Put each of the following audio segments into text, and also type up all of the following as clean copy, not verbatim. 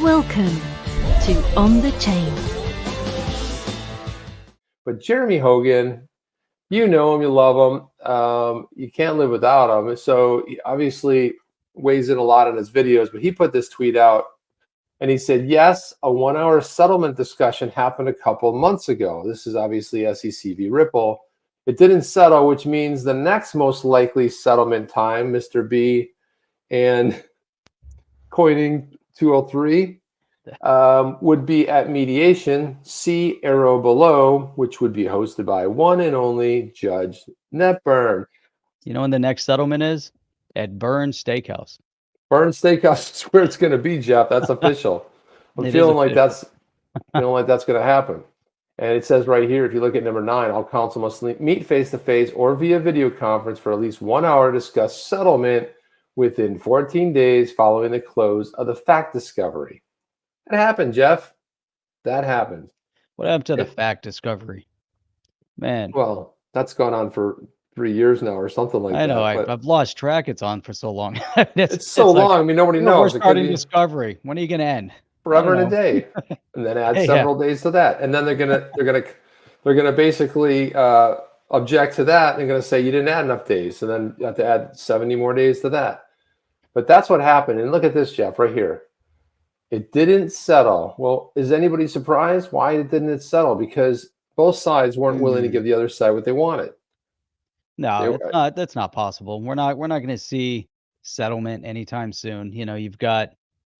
Welcome to On the Chain. But Jeremy Hogan, you know him, you love him. You can't live without him. So he obviously weighs in a lot in his videos, but he put this tweet out and he said, yes, a 1-hour settlement discussion happened a couple months ago. This is obviously SEC v. Ripple. It didn't settle, which means the next most likely settlement time, Mr. B and Coining 203, would be at mediation. See arrow below, which would be hosted by one and only Judge Netburn. You know when the next settlement is? At Burns Steakhouse. Burns Steakhouse is where it's going to be, Jeff. That's official. I'm feeling like that's going to happen. And it says right here, if you look at number 9, all counsel must meet face-to-face or via video conference for at least 1 hour to discuss settlement within 14 days following the close of the fact discovery. That happened, Jeff. That happened. What happened to the fact discovery? Man. Well, that's gone on for 3 years now or something like that. I know. I've lost track. It's on for so long. it's so long. Like, I mean, nobody knows. We're starting discovery. When are you going to end? Forever and a day, and then add several days to that, and then they're gonna basically object to that. They're gonna say you didn't add enough days, so then you have to add 70 more days to that. But that's what happened. And look at this, Jeff, right here. It didn't settle. Well, is anybody surprised? Why didn't it settle? Because both sides weren't willing to give the other side what they wanted. No, that's not possible. We're not going to see settlement anytime soon. You know, you've got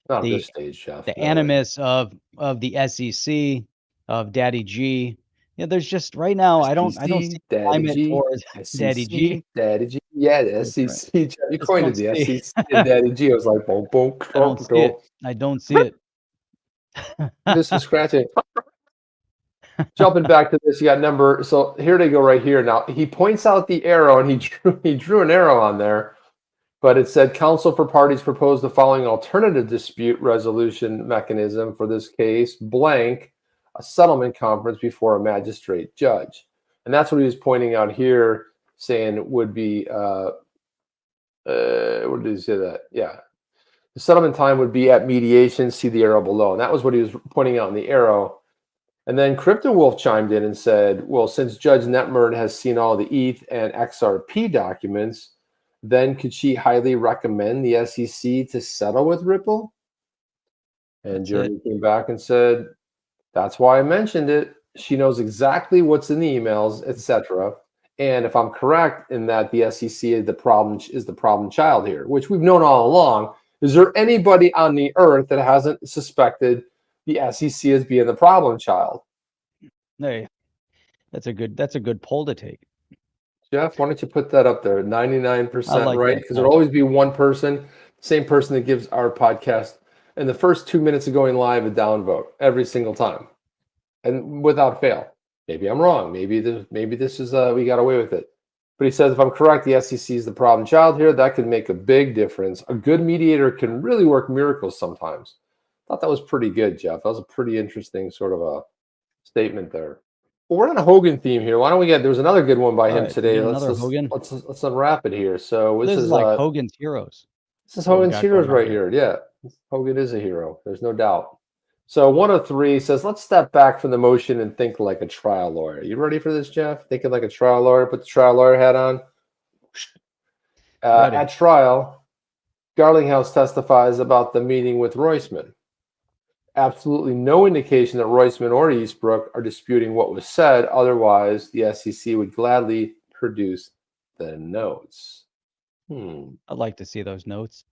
not at this stage, Jeff. The animus of the SEC, of Daddy G. Yeah, there's just right now. I don't see climate towards Daddy G. Daddy G. Yeah, the SEC. Right. You coined it, the SEC. Daddy G. I was like, boom, boom. I don't see it. This is scratching. Jumping back to this, you got number. So here they go right here. Now he points out the arrow, and he drew an arrow on there. But it said counsel for parties proposed the following alternative dispute resolution mechanism for this case, blank, a settlement conference before a magistrate judge. And that's what he was pointing out here, saying would be, where did he say that? Yeah. The settlement time would be at mediation, see the arrow below. And that was what he was pointing out in the arrow. And then Crypto Wolf chimed in and said, well, since Judge Netburn has seen all the ETH and XRP documents, then could she highly recommend the SEC to settle with Ripple? And Jeremy came back and said, that's why I mentioned it. She knows exactly what's in the emails, etc. And if I'm correct in that the SEC is the problem child here, which we've known all along, is there anybody on the earth that hasn't suspected the SEC as being the problem child? Hey, that's a good poll to take. Jeff, why don't you put that up there? 99% right, because there'll always be one person, same person that gives our podcast in the first 2 minutes of going live a downvote every single time, and without fail. Maybe I'm wrong. Maybe this is we got away with it. But he says if I'm correct, the SEC is the problem child here. That could make a big difference. A good mediator can really work miracles sometimes. I thought that was pretty good, Jeff. That was a pretty interesting sort of a statement there. Well, we're on a Hogan theme here. Why don't we there was another good one by him today. Let's unwrap it here. So this is like Hogan's Heroes. This is Hogan's Heroes right here. Yeah. Hogan is a hero. There's no doubt. So 103 says, let's step back from the motion and think like a trial lawyer. You ready for this, Jeff? Thinking like a trial lawyer. Put the trial lawyer hat on. At trial, Garlinghouse testifies about the meeting with Roisman. Absolutely no indication that Roisman or Eastbrook are disputing what was said. Otherwise, the SEC would gladly produce the notes. I'd like to see those notes.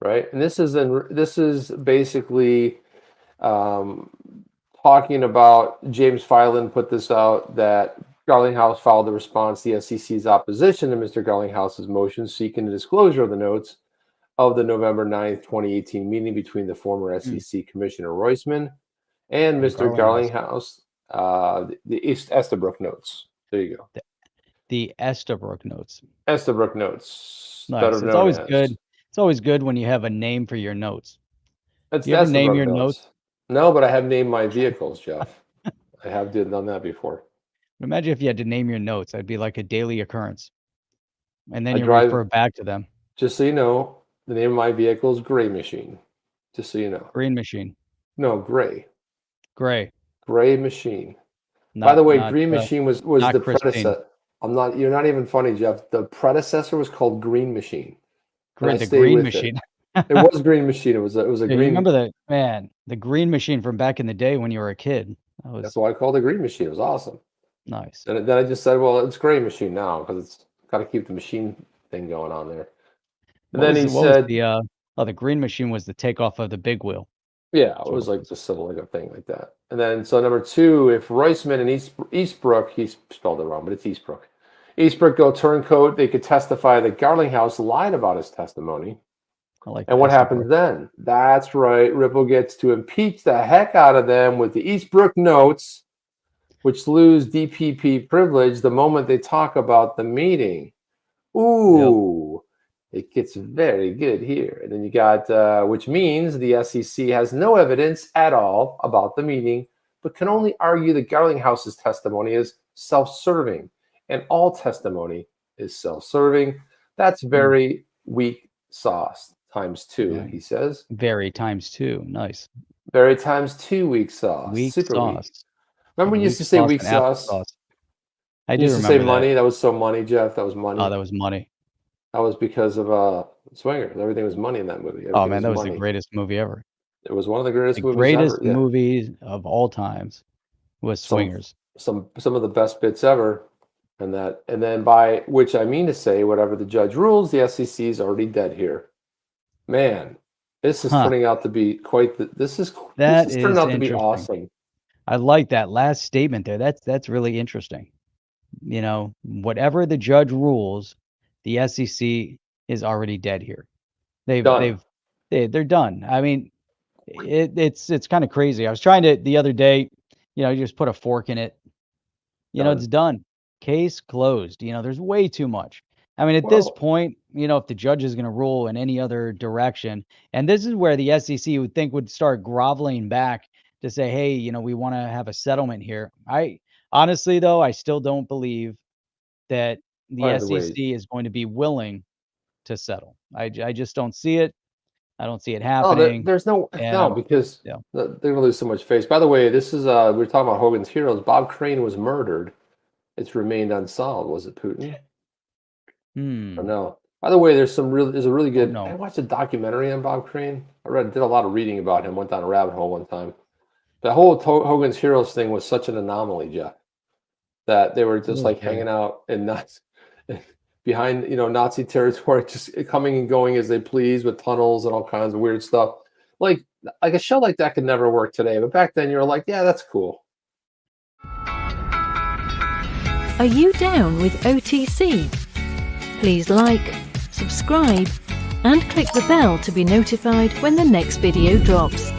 Right, and this is basically talking about James Filan put this out that Garlinghouse filed a response to the SEC's opposition to Mr. Garlinghouse's motion seeking the disclosure of the notes of the November 9th, 2018 meeting between the former SEC Commissioner Roisman and Mr. Garlinghouse, the Estabrook notes. There you go. The Estabrook notes. Estabrook notes. Nice. It's always good. It's always good when you have a name for your notes. Do you ever name your notes? No, but I have named my vehicles, Jeff. I have done that before. Imagine if you had to name your notes. That'd be like a daily occurrence. And then you refer back to them. Just so you know, the name of my vehicle is Gray Machine. Just so you know. Green machine. No, gray. Gray. Gray machine. Not, By the way, not, Green Machine was the Christine. predecessor. You're not even funny, Jeff. The predecessor was called Green Machine. The Green Machine. It was Green Machine. It was a Yeah, green. you remember the Green Machine from back in the day when you were a kid? That's why I called it Green Machine. It was awesome. Nice. And then I just said, well, it's Gray Machine now because it's got to keep the machine thing going on there. And then he said, the Green Machine was the takeoff of the big wheel. Yeah, it was like just something like a thing like that. And then so number 2, if Roisman and Eastbrook, he spelled it wrong, but it's Eastbrook. Eastbrook go turncoat, they could testify that Garlinghouse lied about his testimony. And what happens then? That's right. Ripple gets to impeach the heck out of them with the Eastbrook notes, which lose DPP privilege the moment they talk about the meeting. Ooh, it gets very good here. And then you got, which means the SEC has no evidence at all about the meeting, but can only argue that Garlinghouse's testimony is self-serving, and all testimony is self-serving. That's very weak sauce times 2, he says. Very times 2. Nice. Very times 2 weak sauce. Weak Super sauce. weak. Remember when you used to say weak sauce? I do used to remember say money. That was so money, Jeff. That was money. Oh, that was money. That was because of Swingers. Everything was money in that movie. Oh man, that was the greatest movie ever. It was one of the greatest movies greatest ever. Yeah. movies of all times was Swingers. Some of the best bits ever. And then by which I mean to say, whatever the judge rules, the SEC is already dead here. Man, this is turning out to be quite this is turning out to be awesome. I like that last statement there. That's really interesting. You know, whatever the judge rules, the SEC is already dead here. They're done. I mean, it's kind of crazy. I was trying to the other day, you just put a fork in it. It's done. Case closed. There's way too much. I mean, at this point, if the judge is going to rule in any other direction, and this is where the SEC would think would start groveling back to say, hey, we want to have a settlement here. I honestly, though, I still don't believe that the SEC is going to be willing to settle. I just don't see it. I don't see it happening. There's because they're going to lose so much face. By the way, this is we're talking about Hogan's Heroes. Bob Crane was murdered. It's remained unsolved. Was it Putin? Or no? By the way, there's a really good. I watched a documentary on Bob Crane. Did a lot of reading about him. Went down a rabbit hole one time. The whole Hogan's Heroes thing was such an anomaly, Jeff, that they were just hanging out and nuts behind Nazi territory, just coming and going as they please with tunnels and all kinds of weird stuff. Like a show like that could never work today, but back then you were like, yeah, that's cool. Are you down with OTC? Please like, subscribe, and click the bell to be notified when the next video drops.